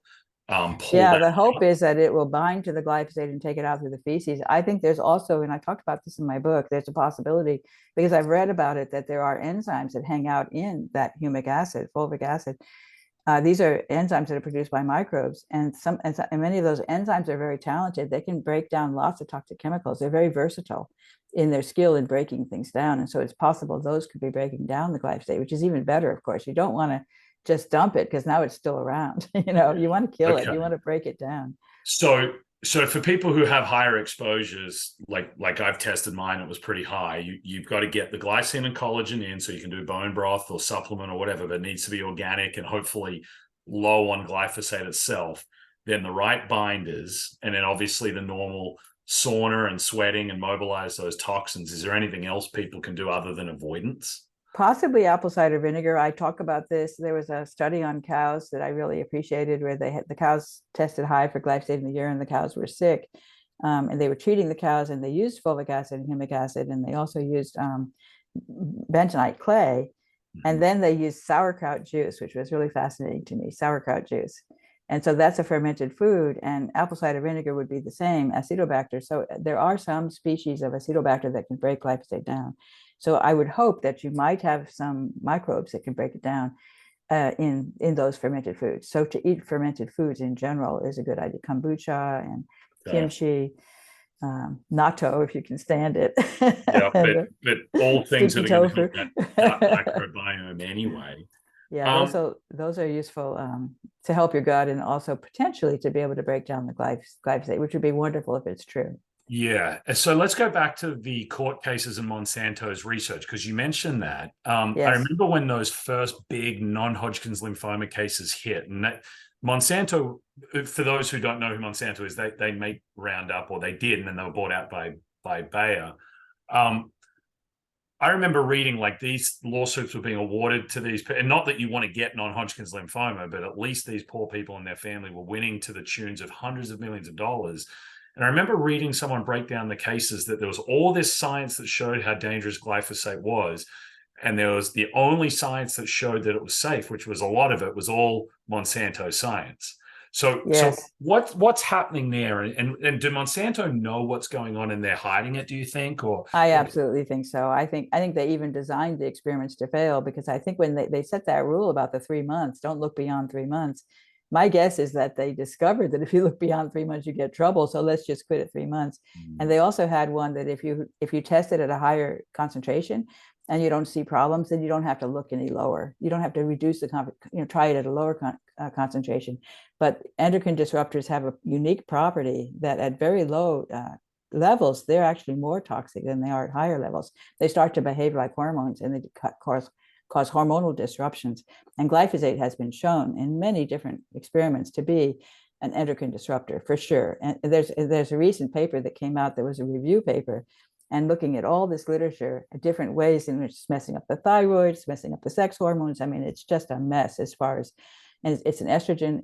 pull. Yeah, the hope is that it will bind to the glyphosate and take it out through the feces. I think there's also, and I talked about this in my book, there's a possibility, because I've read about it, that there are enzymes that hang out in that humic acid, fulvic acid. These are enzymes that are produced by microbes, and many of those enzymes are very talented. They can break down lots of toxic chemicals. They're very versatile in their skill in breaking things down. And so it's possible those could be breaking down the glyphosate, which is even better, of course. You don't want to just dump it because now it's still around. You want to kill it. You want to break it down. So for people who have higher exposures, like I've tested mine, it was pretty high. You've got to get the glycine and collagen in, so you can do bone broth or supplement or whatever, but it needs to be organic and hopefully low on glyphosate itself. Then the right binders, and then obviously the normal sauna and sweating and mobilize those toxins. Is there anything else people can do other than avoidance? Possibly apple cider vinegar. I talk about this. There was a study on cows that I really appreciated, where the cows tested high for glyphosate in the urine. The cows were sick, and they were treating the cows, and they used fulvic acid and humic acid, and they also used bentonite clay, and then they used sauerkraut juice, which was really fascinating to me. Sauerkraut juice. And so that's a fermented food, and apple cider vinegar would be the same, Acetobacter. So there are some species of Acetobacter that can break glyphosate down. So I would hope that you might have some microbes that can break it down in those fermented foods. So to eat fermented foods in general is a good idea. Kombucha and kimchi, natto, if you can stand it. Yeah, but all things that are going to help that microbiome anyway. Yeah, those are useful to help your gut, and also potentially to be able to break down the glyphosate, which would be wonderful if it's true. Yeah. So let's go back to the court cases and Monsanto's research, because you mentioned that. Yes. I remember when those first big non-Hodgkin's lymphoma cases hit, and that Monsanto, for those who don't know who Monsanto is, they make Roundup, or they did, and then they were bought out by Bayer. I remember reading like these lawsuits were being awarded to these, and not that you want to get non-Hodgkin's lymphoma, but at least these poor people and their family were winning to the tunes of hundreds of millions of dollars. And I remember reading someone break down the cases that there was all this science that showed how dangerous glyphosate was. And there was the only science that showed that it was safe, which was a lot of it was all Monsanto science. So Yes. what's happening there? And do Monsanto know what's going on and they're hiding it, do you think? I absolutely think so. I think they even designed the experiments to fail, because I think when they set that rule about the 3 months, don't look beyond 3 months. My guess is that they discovered that if you look beyond 3 months, you get trouble. So let's just quit at 3 months. And they also had one that if you test it at a higher concentration and you don't see problems, then you don't have to look any lower. You don't have to reduce try it at a lower concentration. But endocrine disruptors have a unique property that at very low levels, they're actually more toxic than they are at higher levels. They start to behave like hormones, and they cause hormonal disruptions. And glyphosate has been shown in many different experiments to be an endocrine disruptor for sure. And there's a recent paper that came out that was a review paper, and looking at all this literature, different ways in which it's messing up the thyroid, it's messing up the sex hormones. I mean, it's just a mess as far as, and it's an estrogen,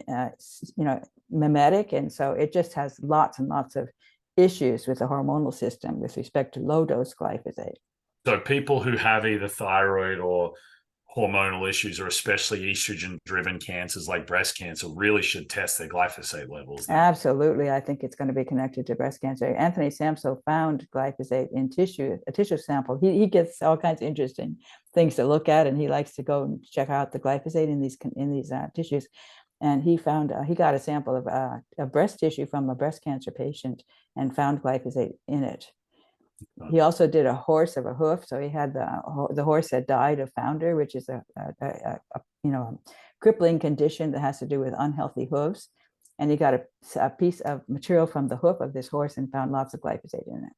mimetic, and so it just has lots and lots of issues with the hormonal system with respect to low dose glyphosate. So people who have either thyroid or hormonal issues, or especially estrogen driven cancers like breast cancer, really should test their glyphosate levels then. Absolutely. I think it's going to be connected to breast cancer. Anthony Samso found glyphosate in a tissue sample. He gets all kinds of interesting things to look at, and he likes to go and check out the glyphosate in these tissues. And he found he got a sample of breast tissue from a breast cancer patient and found glyphosate in it. He also did a horse of a hoof. So he had the horse that died of founder, which is a crippling condition that has to do with unhealthy hooves. And he got a piece of material from the hoof of this horse and found lots of glyphosate in it.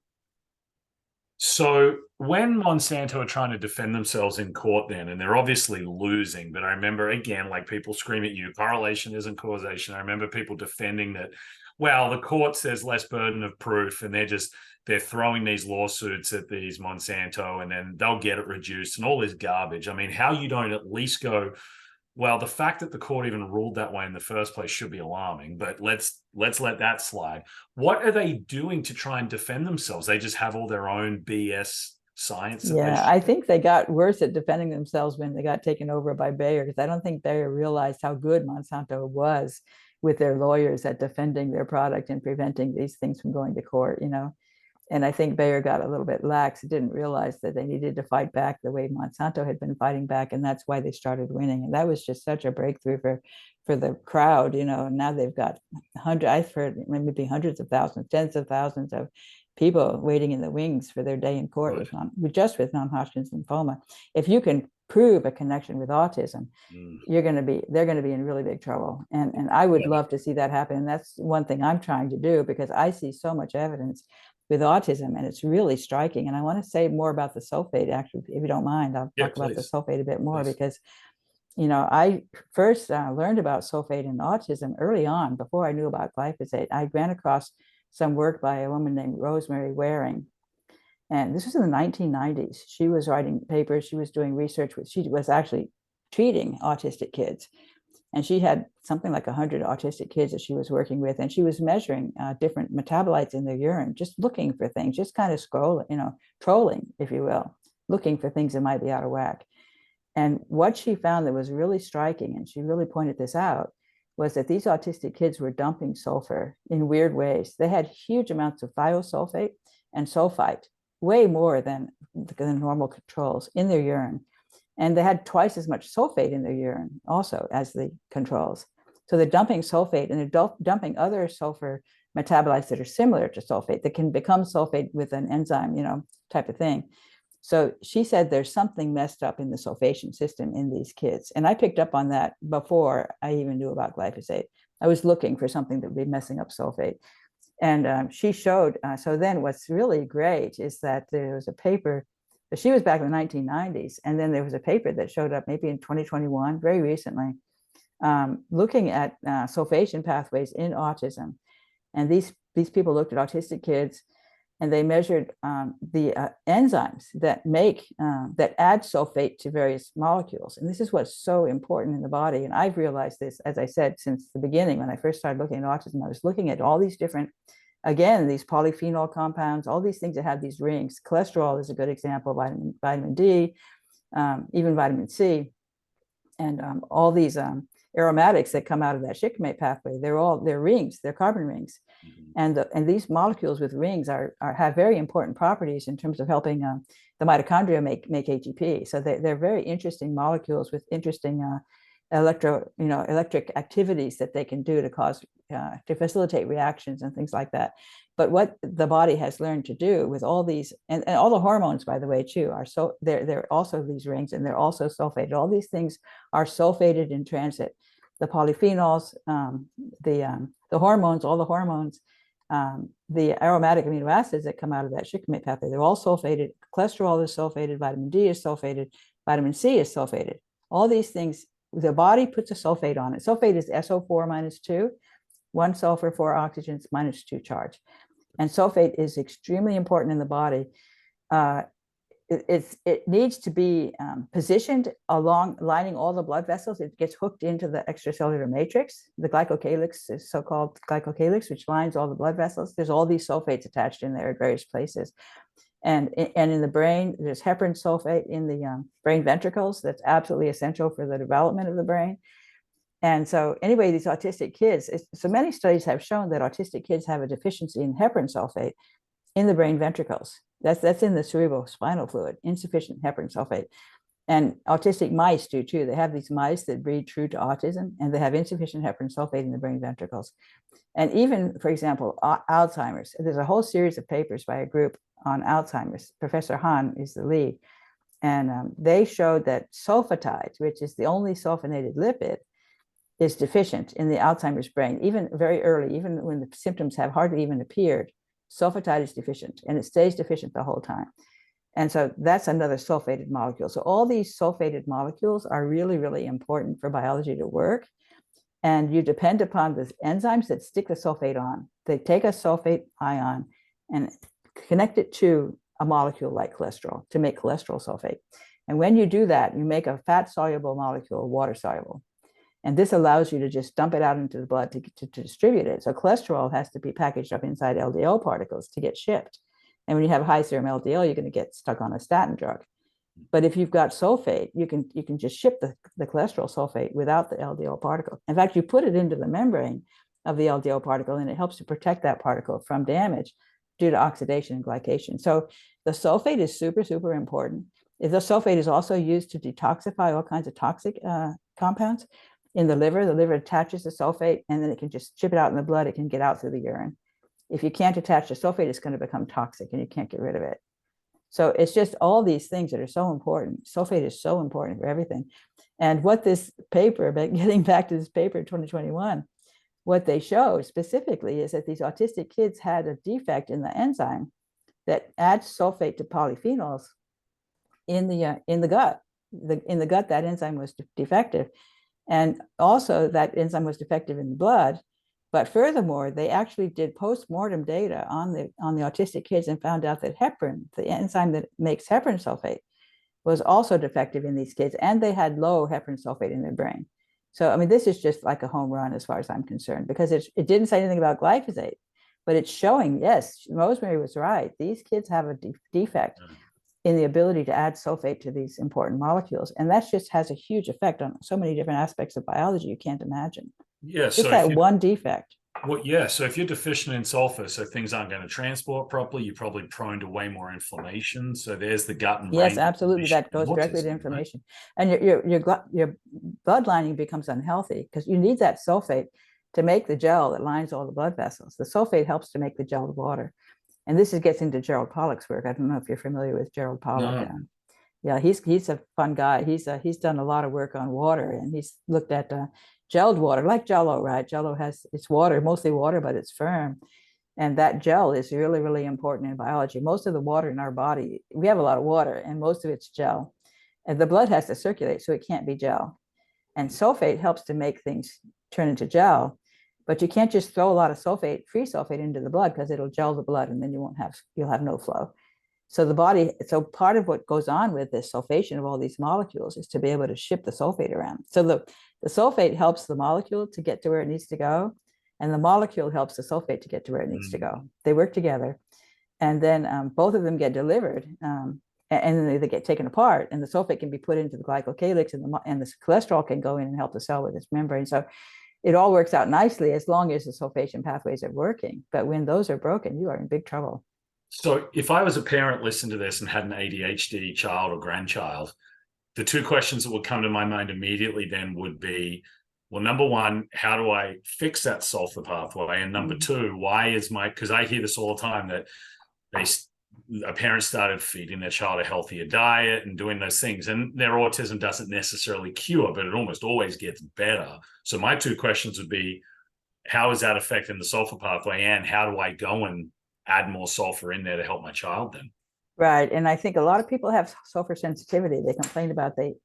So when Monsanto are trying to defend themselves in court then, and they're obviously losing, but I remember again, like people scream at you, correlation isn't causation. I remember people defending that, well, the court says less burden of proof, and they're throwing these lawsuits at these Monsanto, and then they'll get it reduced and all this garbage. I mean, how you don't at least go, well, the fact that the court even ruled that way in the first place should be alarming, but let's let that slide. What are they doing to try and defend themselves? They just have all their own BS science. Yeah, I think they got worse at defending themselves when they got taken over by Bayer, because I don't think Bayer realized how good Monsanto was with their lawyers at defending their product and preventing these things from going to court, And I think Bayer got a little bit lax, didn't realize that they needed to fight back the way Monsanto had been fighting back. And that's why they started winning. And that was just such a breakthrough for the crowd, And now they've got I've heard maybe hundreds of thousands, tens of thousands of people waiting in the wings for their day in court with non-Hodgkin's lymphoma. If you can prove a connection with autism, they're going to be in really big trouble. And I would love to see that happen. And that's one thing I'm trying to do, because I see so much evidence with autism, and it's really striking. And I want to say more about the sulfate, actually, if you don't mind. I'll talk about the sulfate a bit more, because I first learned about sulfate in autism early on, before I knew about glyphosate. I ran across some work by a woman named Rosemary Waring, and this was in the 1990s. She was writing papers, she was doing research she was actually treating autistic kids. And she had something like 100 autistic kids that she was working with, and she was measuring different metabolites in their urine, just looking for things, just kind of scrolling, trolling, if you will, looking for things that might be out of whack. And what she found that was really striking, and she really pointed this out, was that these autistic kids were dumping sulfur in weird ways. They had huge amounts of thiosulfate and sulfite, way more than the normal controls, in their urine. And they had twice as much sulfate in their urine also as the controls. So they're dumping sulfate, and they're dumping other sulfur metabolites that are similar to sulfate, that can become sulfate with an enzyme, type of thing. So she said there's something messed up in the sulfation system in these kids. And I picked up on that before I even knew about glyphosate. I was looking for something that would be messing up sulfate. And she showed, so then what's really great is that there was a paper. She was back in the 1990s, and then there was a paper that showed up maybe in 2021, very recently, looking at sulfation pathways in autism. And these people looked at autistic kids, and they measured the enzymes that that add sulfate to various molecules. And this is what's so important in the body. And I've realized this, as I said, since the beginning. When I first started looking at autism, I was looking at all these different, again, these polyphenol compounds, all these things that have these rings. Cholesterol is a good example, vitamin D, even vitamin C, and all these aromatics that come out of that shikimate pathway. They're rings, they're carbon rings. And these molecules with rings have very important properties in terms of helping the mitochondria make ATP. So they're very interesting molecules with interesting electric activities that they can do to facilitate reactions and things like that. But what the body has learned to do with all these, and all the hormones, by the way, too, they're also these rings, and they're also sulfated. All these things are sulfated in transit. The polyphenols, the hormones, all the hormones, the aromatic amino acids that come out of that shikimate pathway, they're all sulfated. Cholesterol is sulfated, vitamin D is sulfated, vitamin C is sulfated. All these things, the body puts a sulfate on it. Sulfate is SO4 minus 2, 1 sulfur, 4 oxygens, minus 2 charge. And sulfate is extremely important in the body. It needs to be positioned along, lining all the blood vessels. It gets hooked into the extracellular matrix. The glycocalyx is so-called glycocalyx, which lines all the blood vessels. There's all these sulfates attached in there at various places. And in the brain, there's heparan sulfate in the brain ventricles. That's absolutely essential for the development of the brain. And so anyway, these autistic kids, so many studies have shown that autistic kids have a deficiency in heparan sulfate in the brain ventricles. That's in the cerebrospinal fluid, insufficient heparan sulfate. And autistic mice do too. They have these mice that breed true to autism, and they have insufficient heparan sulfate in the brain ventricles. And even, for example, Alzheimer's, there's a whole series of papers by a group on Alzheimer's. Professor Han is the lead. And they showed that sulfatide, which is the only sulfonated lipid, is deficient in the Alzheimer's brain, even very early, even when the symptoms have hardly even appeared. Sulfatide is deficient, and it stays deficient the whole time. And so that's another sulfated molecule. So all these sulfated molecules are really, really important for biology to work. And you depend upon the enzymes that stick the sulfate on. They take a sulfate ion and connect it to a molecule like cholesterol to make cholesterol sulfate. And when you do that, you make a fat-soluble molecule water-soluble. And this allows you to just dump it out into the blood to distribute it. So cholesterol has to be packaged up inside LDL particles to get shipped. And when you have high serum LDL, you're going to get stuck on a statin drug. But if you've got sulfate, you can just ship the cholesterol sulfate without the LDL particle. In fact, you put it into the membrane of the LDL particle, and it helps to protect that particle from damage due to oxidation and glycation. So the sulfate is super, super important. The sulfate is also used to detoxify all kinds of toxic compounds. In the liver attaches the sulfate, and then it can just ship it out in the blood. It can get out through the urine. If you can't attach the sulfate, it's going to become toxic and you can't get rid of it. So it's just all these things that are so important. Sulfate is so important for everything. And what this paper, but getting back to this paper in 2021, what they show specifically is that these autistic kids had a defect in the enzyme that adds sulfate to polyphenols in the gut. In the gut, that enzyme was defective. And also that enzyme was defective in the blood. But furthermore, they actually did post-mortem data on the autistic kids and found out that heparin, the enzyme that makes heparan sulfate, was also defective in these kids, and they had low heparan sulfate in their brain. So, I mean, this is just like a home run as far as I'm concerned, because it didn't say anything about glyphosate, but it's showing, yes, Rosemary was right. These kids have a defect in the ability to add sulfate to these important molecules. And that just has a huge effect on so many different aspects of biology you can't imagine. Yeah, just that one defect. Well, yeah. So if you're deficient in sulfur, so things aren't going to transport properly, you're probably prone to way more inflammation. So there's the gut and brain. Yes, absolutely. That goes directly to inflammation. Right? And your blood lining becomes unhealthy because you need that sulfate to make the gel that lines all the blood vessels. The sulfate helps to make the gel of water. And this gets into Gerald Pollack's work. I don't know if you're familiar with Gerald Pollack. No. Yeah, he's a fun guy. He's done a lot of work on water, and he's looked at gelled water, like Jello, right? Jello it's water, mostly water, but it's firm. And that gel is really, really important in biology. Most of the water in our body, we have a lot of water, and most of it's gel. And the blood has to circulate, so it can't be gel. And sulfate helps to make things turn into gel. But you can't just throw a lot of sulfate, free sulfate into the blood, because it'll gel the blood and then you'll have no flow. So the body, so part of what goes on with this sulfation of all these molecules is to be able to ship the sulfate around. So the sulfate helps the molecule to get to where it needs to go, and the molecule helps the sulfate to get to where it needs to go. They work together, and then both of them get delivered, and then they get taken apart, and the sulfate can be put into the glycocalyx, and the cholesterol can go in and help the cell with its membrane. So it all works out nicely as long as the sulfation pathways are working. But when those are broken, you are in big trouble. So if I was a parent listening to this and had an ADHD child or grandchild, the two questions that would come to my mind immediately then would be, well, number one, how do I fix that sulfur pathway? And number two, why is because I hear this all the time, that a parent started feeding their child a healthier diet and doing those things, and their autism doesn't necessarily cure, but it almost always gets better. So my two questions would be, how is that affecting the sulfur pathway, and how do I go and add more sulfur in there to help my child then? Right. And I think a lot of people have sulfur sensitivity. They complain about they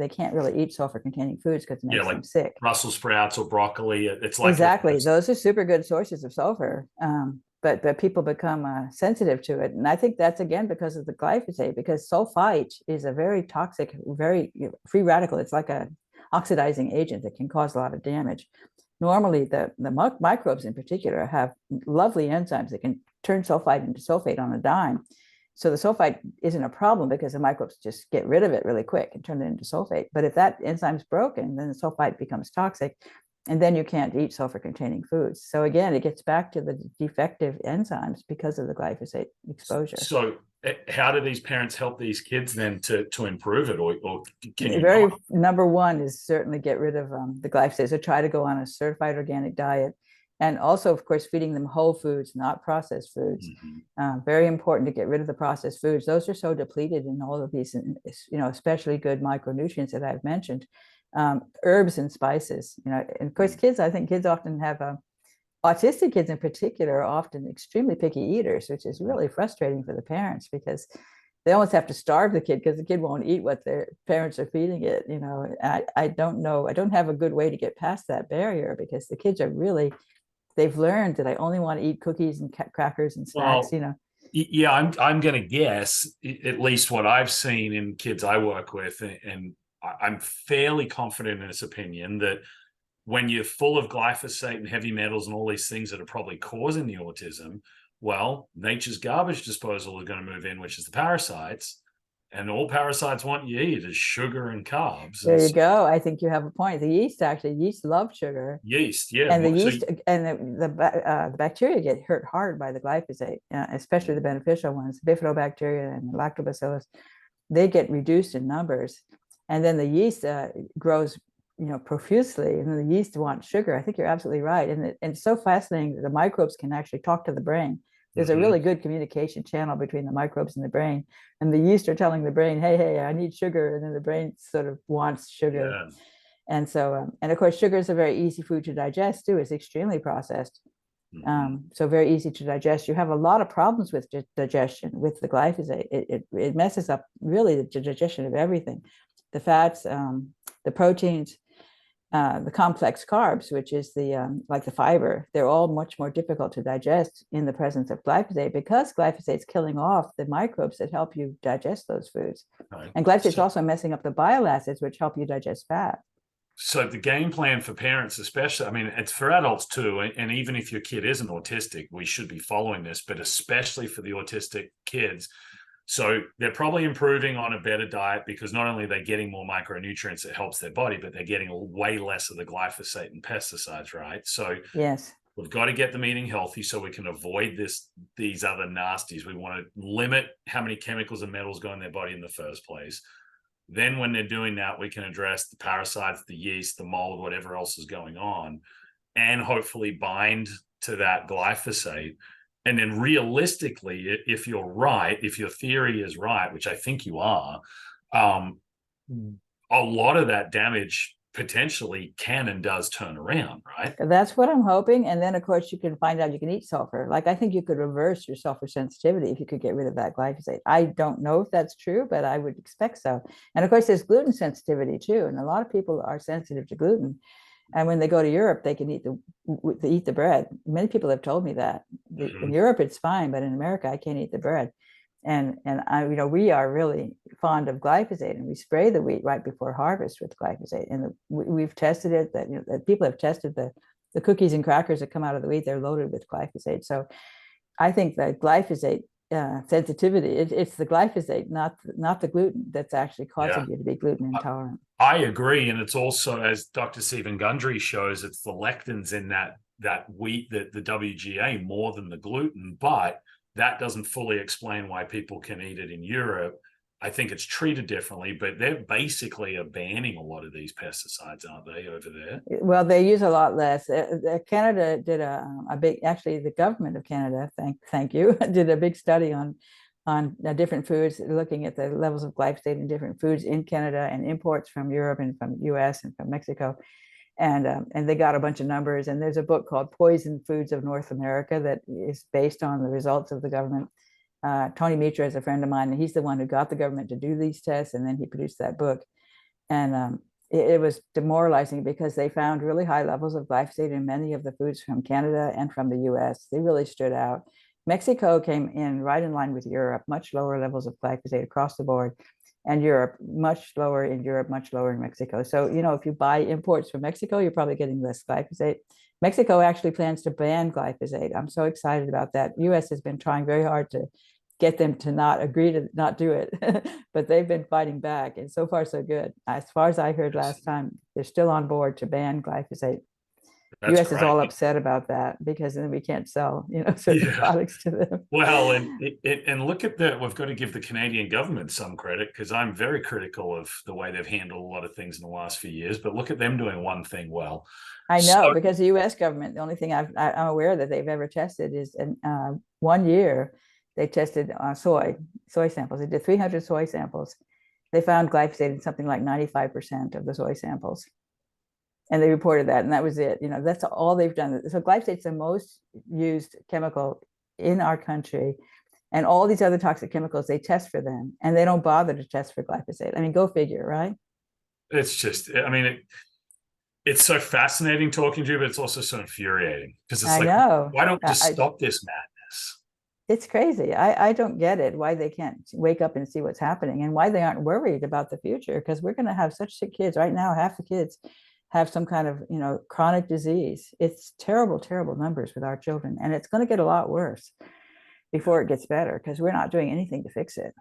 can't really eat sulfur containing foods because it makes them sick. Brussels sprouts or broccoli. It's like exactly. Those are super good sources of sulfur. But people become sensitive to it. And I think that's, again, because of the glyphosate, because sulfite is a very toxic, very free radical. It's like a oxidizing agent that can cause a lot of damage. Normally, the microbes in particular have lovely enzymes that can turn sulfite into sulfate on a dime. So the sulfite isn't a problem because the microbes just get rid of it really quick and turn it into sulfate. But if that enzyme's broken, then the sulfite becomes toxic, and then you can't eat sulfur-containing foods. So again, it gets back to the defective enzymes because of the glyphosate exposure. So how do these parents help these kids then to improve it, or can you number one is certainly get rid of the glyphosate. So try to go on a certified organic diet. And also, of course, feeding them whole foods, not processed foods. Very important to get rid of the processed foods. Those are so depleted in all of these, especially good micronutrients that I've mentioned. Herbs and spices, and of course, I think kids often have, autistic kids in particular are often extremely picky eaters, which is really frustrating for the parents because they almost have to starve the kid because the kid won't eat what their parents are feeding it. I don't know. I don't have a good way to get past that barrier because the kids are really, they've learned that I only want to eat cookies and crackers and snacks, Yeah, I'm going to guess, at least what I've seen in kids I work with, and I'm fairly confident in this opinion, that when you're full of glyphosate and heavy metals and all these things that are probably causing the autism, well, nature's garbage disposal is going to move in, which is the parasites. And all parasites want you to eat is sugar and carbs. There you go. I think you have a point. The yeast love sugar. Yeast, yeah. And the yeast and the bacteria get hurt hard by the glyphosate, especially the beneficial ones, bifidobacteria and lactobacillus. They get reduced in numbers, and then the yeast grows, profusely, and the yeast want sugar. I think you're absolutely right, and it's so fascinating that the microbes can actually talk to the brain. There's a really good communication channel between the microbes and the brain, and the yeast are telling the brain, hey, I need sugar, and then the brain sort of wants sugar. Yeah. And so, and of course, sugar is a very easy food to digest too. It's extremely processed, so very easy to digest. You have a lot of problems with digestion with the glyphosate. It messes up really the digestion of everything, the fats, the proteins, the complex carbs, which is like the fiber. They're all much more difficult to digest in the presence of glyphosate because glyphosate's killing off the microbes that help you digest those foods. Right. And glyphosate's also messing up the bile acids, which help you digest fat. So the game plan for parents, especially, I mean, it's for adults too, and even if your kid isn't autistic, we should be following this, but especially for the autistic kids. So they're probably improving on a better diet because not only are they getting more micronutrients that helps their body, but they're getting way less of the glyphosate and pesticides, right? So yes, we've got to get them eating healthy so we can avoid these other nasties. We want to limit how many chemicals and metals go in their body in the first place. Then when they're doing that, we can address the parasites, the yeast, the mold, whatever else is going on, and hopefully bind to that glyphosate. And then realistically, if you're right, if your theory is right, which I think you are, a lot of that damage potentially can and does turn around, right? That's what I'm hoping. And then, of course, you can find out you can eat sulfur. Like, I think you could reverse your sulfur sensitivity if you could get rid of that glyphosate. I don't know if that's true, but I would expect so. And of course, there's gluten sensitivity too. And a lot of people are sensitive to gluten. And when they go to Europe, they can eat the bread. Many people have told me that. In Europe, it's fine, but in America, I can't eat the bread. And we are really fond of glyphosate, and we spray the wheat right before harvest with glyphosate. And we've tested it, that people have tested the cookies and crackers that come out of the wheat, they're loaded with glyphosate. So I think that glyphosate sensitivity, it's the glyphosate, not the gluten, that's actually causing you to be gluten intolerant. I agree. And it's also, as Dr. Stephen Gundry shows, it's the lectins in that wheat, that the WGA, more than the gluten. But that doesn't fully explain why people can eat it in Europe. I think it's treated differently, but they're basically banning a lot of these pesticides, aren't they, over there? Well, they use a lot less. Canada did a big, actually, the government of Canada, thank you, did a big study on different foods, looking at the levels of glyphosate in different foods in Canada and imports from Europe and from US and from Mexico. And they got a bunch of numbers. And there's a book called Poison Foods of North America that is based on the results of the government. Tony Mitra is a friend of mine, and he's the one who got the government to do these tests, and then he produced that book. And it was demoralizing because they found really high levels of glyphosate in many of the foods from Canada and from the US. They really stood out. Mexico came in right in line with Europe, much lower levels of glyphosate across the board. And Europe, much lower in Europe, much lower in Mexico. So, if you buy imports from Mexico, you're probably getting less glyphosate. Mexico actually plans to ban glyphosate. I'm so excited about that. US has been trying very hard to get them to not agree to not do it, but they've been fighting back, and so far so good. As far as I heard last time, they're still on board to ban glyphosate. That's US great. is all upset about that because then we can't sell, certain products to them. Well, and look at that. We've got to give the Canadian government some credit, because I'm very critical of the way they've handled a lot of things in the last few years. But look at them doing one thing well. I know, because the US government, the only thing I'm aware that they've ever tested is in 1 year, they tested soy samples. They did 300 soy samples. They found glyphosate in something like 95% of the soy samples. And they reported that, and that was it. That's all they've done. So glyphosate's the most used chemical in our country. And all these other toxic chemicals, they test for them, and they don't bother to test for glyphosate. I mean, go figure, right? It's just, it's so fascinating talking to you, but it's also so infuriating, because it's why don't we just stop this madness? It's crazy. I don't get it, why they can't wake up and see what's happening, and why they aren't worried about the future, because we're going to have such sick kids. Right now, half the kids have some kind of, chronic disease. It's terrible, terrible numbers with our children, and it's going to get a lot worse before it gets better, because we're not doing anything to fix it.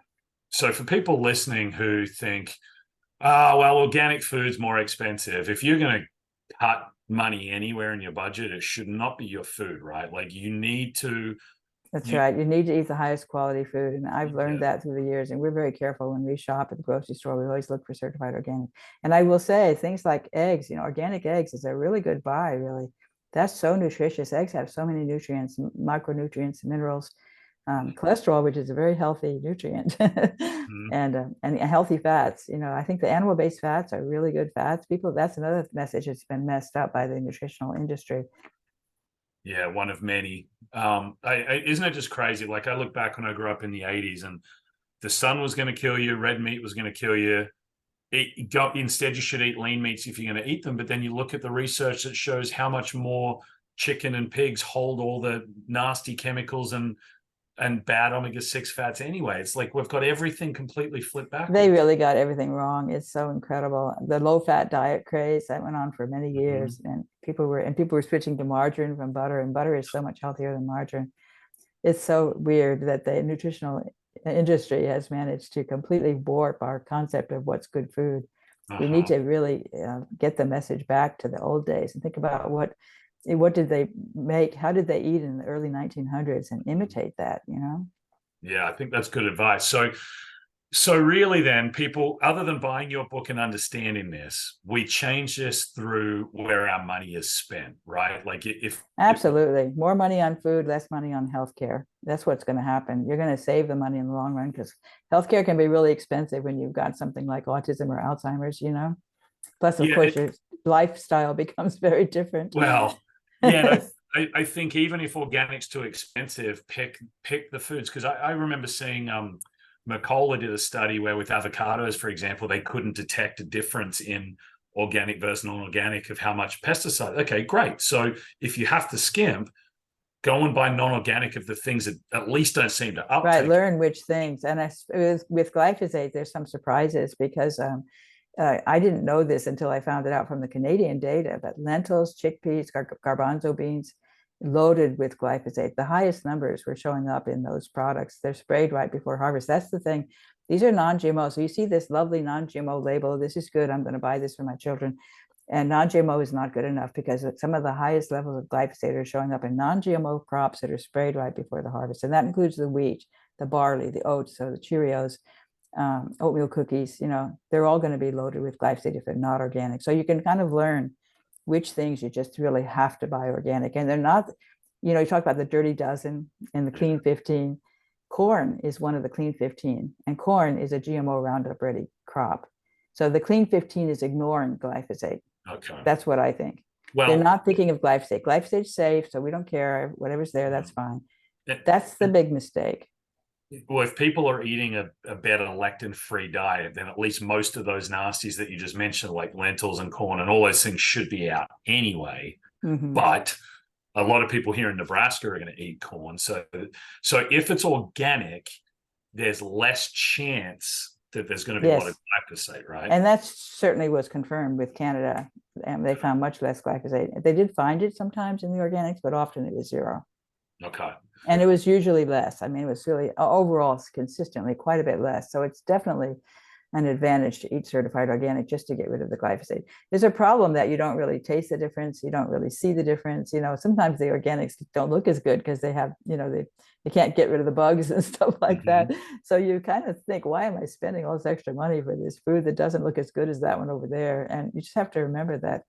So for people listening who think, well, organic food's more expensive, if you're going to cut money anywhere in your budget, it should not be your food, right? Like, you need to. That's right. You need to eat the highest quality food. And I've learned that through the years. And we're very careful when we shop at the grocery store. We always look for certified organic. And I will say, things like eggs, organic eggs is a really good buy, really. That's so nutritious. Eggs have so many nutrients, micronutrients, minerals, cholesterol, which is a very healthy nutrient, and healthy fats. I think the animal-based fats are really good fats. That's another message that's been messed up by the nutritional industry. Yeah, one of many. Isn't it just crazy? Like, I look back when I grew up in the 80s, and the sun was going to kill you, red meat was going to kill you. Instead, you should eat lean meats if you're going to eat them. But then you look at the research that shows how much more chicken and pigs hold all the nasty chemicals and bad omega-6 fats anyway. It's like we've got everything completely flipped back. They really got everything wrong. It's so incredible. The low-fat diet craze that went on for many years, and people were switching to margarine from butter, and butter is so much healthier than margarine. It's so weird that the nutritional industry has managed to completely warp our concept of what's good food. We need to really get the message back to the old days and think about what did they make? How did they eat in the early 1900s, and imitate that, Yeah, I think that's good advice. So really then, people, other than buying your book and understanding this, we change this through where our money is spent, right? Like, Absolutely. More money on food, less money on healthcare. That's what's going to happen. You're going to save the money in the long run, because healthcare can be really expensive when you've got something like autism or Alzheimer's, Plus, of course, your lifestyle becomes very different. Well, yeah, I think even if organic's too expensive, pick the foods, because I remember seeing Mercola did a study where with avocados, for example, they couldn't detect a difference in organic versus non-organic of how much pesticide. Okay, great. So if you have to skimp, go and buy non-organic of the things that at least don't seem to uptake. Right, learn which things. And with glyphosate, there's some surprises because I didn't know this until I found it out from the Canadian data, but lentils, chickpeas, garbanzo beans, loaded with glyphosate. The highest numbers were showing up in those products. They're sprayed right before harvest. That's the thing. These are non-GMO. So you see this lovely non-GMO label. This is good. I'm going to buy this for my children. And non-GMO is not good enough because some of the highest levels of glyphosate are showing up in non-GMO crops that are sprayed right before the harvest. And that includes the wheat, the barley, the oats, so the Cheerios, oatmeal cookies, they're all going to be loaded with glyphosate if they're not organic. So you can kind of learn which things you just really have to buy organic. And they're not, you talk about the dirty dozen and the clean 15. Corn is one of the clean 15, and corn is a GMO Roundup ready crop. So the clean 15 is ignoring glyphosate. Okay. That's what I think. Well, they're not thinking of glyphosate. Glyphosate's safe, so we don't care. Whatever's there, that's fine. That's the big mistake. Well, if people are eating a better lectin-free diet, then at least most of those nasties that you just mentioned, like lentils and corn and all those things, should be out anyway. Mm-hmm. But a lot of people here in Nebraska are going to eat corn. So if it's organic, there's less chance that there's going to be a lot of glyphosate, right? And that certainly was confirmed with Canada. And they found much less glyphosate. They did find it sometimes in the organics, but often it was zero. Okay. And it was usually less. I mean, it was really overall consistently quite a bit less. So it's definitely an advantage to eat certified organic just to get rid of the glyphosate. There's a problem that you don't really taste the difference. You don't really see the difference. Sometimes the organics don't look as good because they have, they can't get rid of the bugs and stuff like that. So you kind of think, why am I spending all this extra money for this food that doesn't look as good as that one over there? And you just have to remember that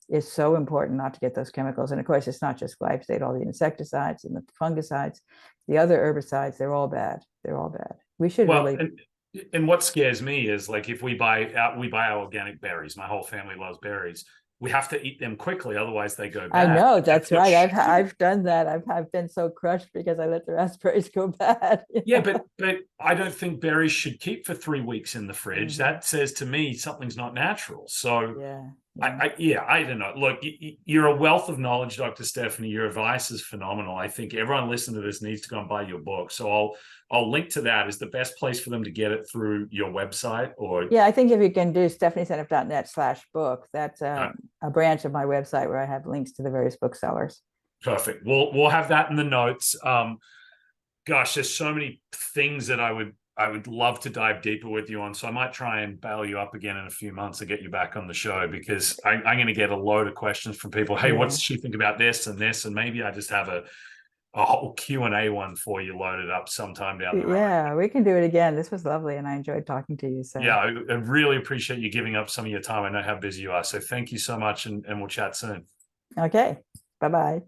it's so important not to get those chemicals. And of course, it's not just glyphosate, all the insecticides and the fungicides, the other herbicides, they're all bad. They're all bad. We should And what scares me is, like, if we buy our organic berries, my whole family loves berries, we have to eat them quickly, otherwise they go bad. I know, that's right. I've done that. I've been so crushed because I let the raspberries go bad. Yeah, but I don't think berries should keep for 3 weeks in the fridge. That says to me something's not natural. So I don't know. Look, you're a wealth of knowledge, Dr. Stephanie. Your advice is phenomenal. I think everyone listening to this needs to go and buy your book. So I'll link to that. Is the best place for them to get it through your website? Or I think if you can do stephanieseneff.net/book, that's a branch of my website where I have links to the various booksellers. Perfect. We'll have that in the notes. Gosh, there's so many things that I would love to dive deeper with you on. So I might try and bail you up again in a few months to get you back on the show, because I'm going to get a load of questions from people. Hey, what does she think about this and this? And maybe I just have a whole Q&A one for you loaded up sometime down the road. Yeah, we can do it again. This was lovely, and I enjoyed talking to you. So yeah, I really appreciate you giving up some of your time. I know how busy you are. So thank you so much, and we'll chat soon. Okay. Bye-bye.